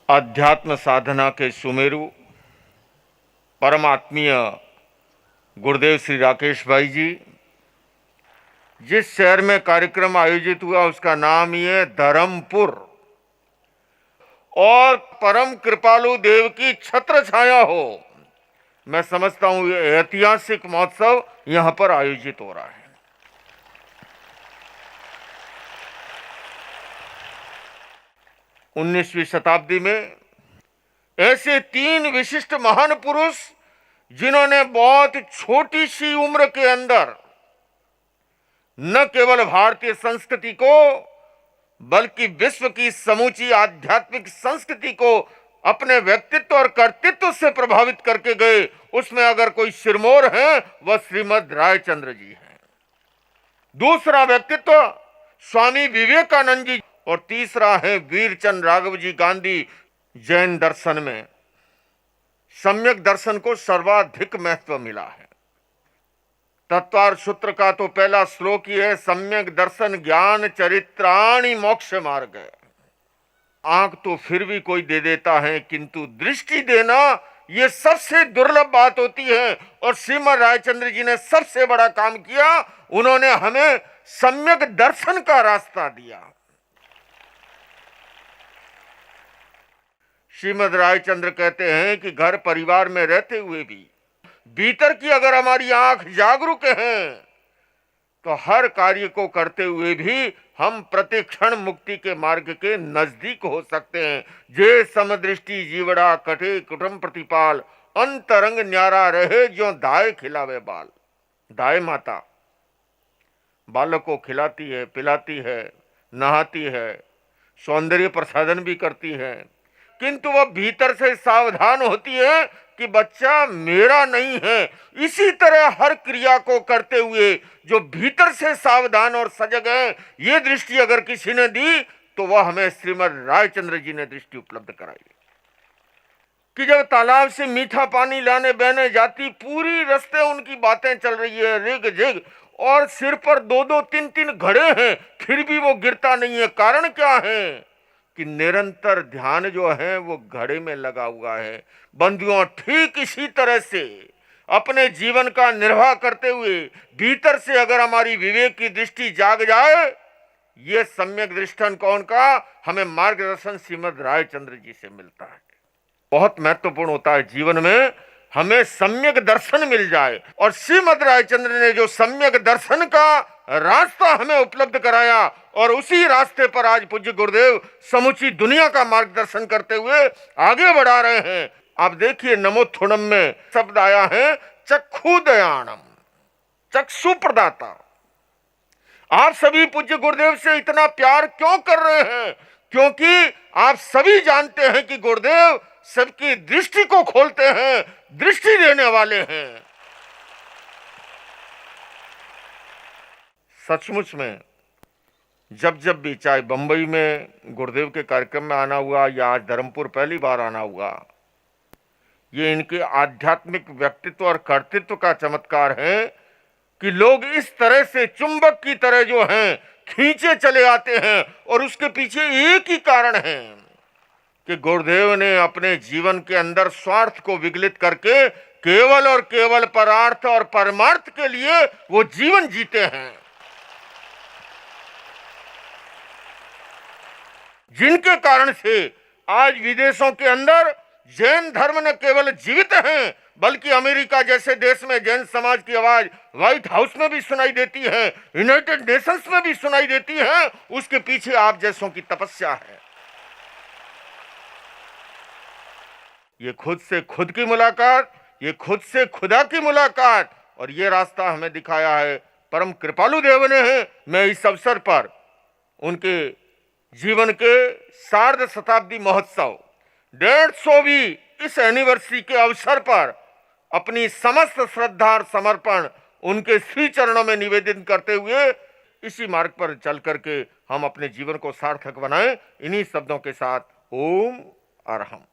अध्यात्म साधना के सुमेरु परमात्मीय गुरुदेव श्री राकेश भाई जी, जिस शहर में कार्यक्रम आयोजित हुआ उसका नाम ही है धर्मपुर, और परम कृपालु देव की छत्र छाया हो। मैं समझता हूं ये ऐतिहासिक महोत्सव यहां पर आयोजित हो रहा है। उन्नीसवीं शताब्दी में ऐसे तीन विशिष्ट महान पुरुष, जिन्होंने बहुत छोटी सी उम्र के अंदर न केवल भारतीय संस्कृति को बल्कि विश्व की समूची आध्यात्मिक संस्कृति को अपने व्यक्तित्व और कर्तृत्व से प्रभावित करके गए, उसमें अगर कोई सिरमौर है वह श्रीमद रायचंद्र जी हैं। दूसरा व्यक्तित्व स्वामी विवेकानंद जी, और तीसरा है वीरचंद राघव जी गांधी। जैन दर्शन में सम्यक दर्शन को सर्वाधिक महत्व मिला है। तत्वार सूत्र का तो पहला श्लोक ही है, सम्यक दर्शन ज्ञान चरित्राणि मोक्ष मार्ग है। आंख तो फिर भी कोई दे देता है, किंतु दृष्टि देना यह सबसे दुर्लभ बात होती है। और श्रीमद रायचंद्र जी ने सबसे बड़ा काम किया, उन्होंने हमें सम्यक दर्शन का रास्ता दिया। श्रीमद रायचंद्र कहते हैं कि घर परिवार में रहते हुए भी भीतर की अगर हमारी आंख जागरूक है तो हर कार्य को करते हुए भी हम प्रतिक्षण मुक्ति के मार्ग के नजदीक हो सकते हैं। जे समदृष्टि जीवड़ा कटे कुटुंब प्रतिपाल, अंतरंग न्यारा रहे जो दाए खिलावे बाल। दाए माता बालक को खिलाती है, पिलाती है, नहाती है, सौंदर्य प्रसाधन भी करती है, किंतु वह भीतर से सावधान होती है कि बच्चा मेरा नहीं है। इसी तरह हर क्रिया को करते हुए जो भीतर से सावधान और सजग है, ये दृष्टि अगर किसी ने दी तो वह हमें श्रीमद रायचंद्र जी ने दृष्टि उपलब्ध कराई कि जब तालाब से मीठा पानी लाने बहने जाती, पूरी रास्ते उनकी बातें चल रही है, रिग झिग, और सिर पर दो दो तीन तीन घड़े हैं, फिर भी वो गिरता नहीं है। कारण क्या है कि निरंतर ध्यान जो है वो घड़े में लगा हुआ है। बंधुओं, ठीक इसी तरह से अपने जीवन का निर्वाह करते हुए भीतर से अगर हमारी विवेक की दृष्टि जाग जाए, ये सम्यक दृष्टन कौन का हमें मार्गदर्शन श्रीमद रायचंद्र जी से मिलता है। बहुत महत्वपूर्ण होता है जीवन में हमें सम्यक दर्शन मिल जाए, और श्रीमद रायचंद्र ने जो सम्यक दर्शन का रास्ता हमें उपलब्ध कराया, और उसी रास्ते पर आज पूज्य गुरुदेव समूची दुनिया का मार्गदर्शन करते हुए आगे बढ़ा रहे हैं। आप देखिए, नमोत्थुणम में शब्द आया है चक्षु दयाणम, चक्षु प्रदाता। आप सभी पूज्य गुरुदेव से इतना प्यार क्यों कर रहे हैं? क्योंकि आप सभी जानते हैं कि गुरुदेव सबकी दृष्टि को खोलते हैं, दृष्टि देने वाले हैं। सचमुच में जब जब भी, चाहे बंबई में गुरुदेव के कार्यक्रम में आना हुआ या आज धर्मपुर पहली बार आना हुआ, ये इनके आध्यात्मिक व्यक्तित्व और कर्तृत्व का चमत्कार है कि लोग इस तरह से चुंबक की तरह जो हैं खींचे चले आते हैं। और उसके पीछे एक ही कारण है कि गुरुदेव ने अपने जीवन के अंदर स्वार्थ को विगलित करके केवल और केवल परार्थ और परमार्थ के लिए वो जीवन जीते हैं, जिनके कारण से आज विदेशों के अंदर जैन धर्म न केवल जीवित हैं, बल्कि अमेरिका जैसे देश में जैन समाज की आवाज व्हाइट हाउस में भी सुनाई देती है, यूनाइटेड नेशंस में भी सुनाई देती है। उसके पीछे आप जैसों की तपस्या है। ये खुद से खुद की मुलाकात, ये खुद से खुदा की मुलाकात, और ये रास्ता हमें दिखाया है परम कृपालु देव ने है। मैं इस अवसर पर उनके जीवन के सार्ध शताब्दी महोत्सव 150वीं इस एनिवर्सरी के अवसर पर अपनी समस्त श्रद्धा और समर्पण उनके श्री चरणों में निवेदन करते हुए इसी मार्ग पर चल करके हम अपने जीवन को सार्थक बनाएं। इन्हीं शब्दों के साथ ओम अरहम।